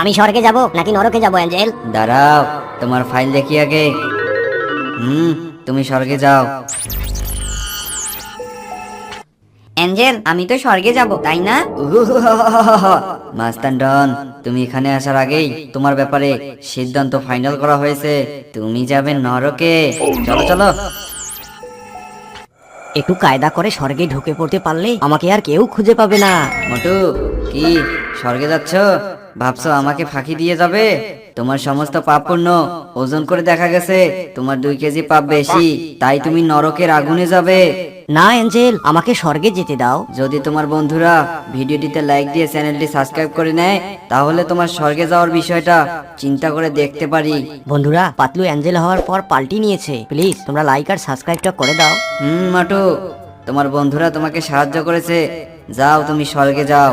আমি স্বর্গে যাব নাকি নরকে যাব অ্যাঞ্জেল? দাঁড়াও, তোমার ফাইল দেখি আগে। তুমি স্বর্গে যাও। অ্যাঞ্জেল, আমি তো স্বর্গে যাব, তাই না? মাস্তান ডন, তুমি এখানে আসার আগেই তোমার ব্যাপারে সিদ্ধান্ত ফাইনাল করা হয়েছে। তুমি যাবে নরকে। চলো চলো। একটু কায়দা করে স্বর্গে ঢুকে পড়তে পারলে আমাকে আর কেউ খুঁজে পাবে না। মোটু, কি স্বর্গে যাচ্ছ? ভাবছো আমাকে ফাঁকি দিয়ে যাবে? তোমার সমস্ত পাপ পূর্ণ ওজন করে দেখা গেছে তোমার 2 কেজি পাপ বেশি, তাই তুমি নরকের আগুনে যাবে। না অ্যাঞ্জেল, আমাকে স্বর্গে যেতে দাও। যদি তোমার বন্ধুরা ভিডিওটিতে লাইক দিয়ে চ্যানেলটি সাবস্ক্রাইব করে নেয়, তাহলে তোমার স্বর্গে যাওয়ার বিষয়টা চিন্তা করে দেখতে পারি। বন্ধুরা, পাতলু অ্যাঞ্জেল হওয়ার পর পাল্টি নিয়েছে। প্লিজ তোমরা লাইক আর সাবস্ক্রাইবটা করে দাও। মোটু, তোমার বন্ধুরা তোমাকে সাহায্য করেছে। যাও, তুমি স্বর্গে যাও।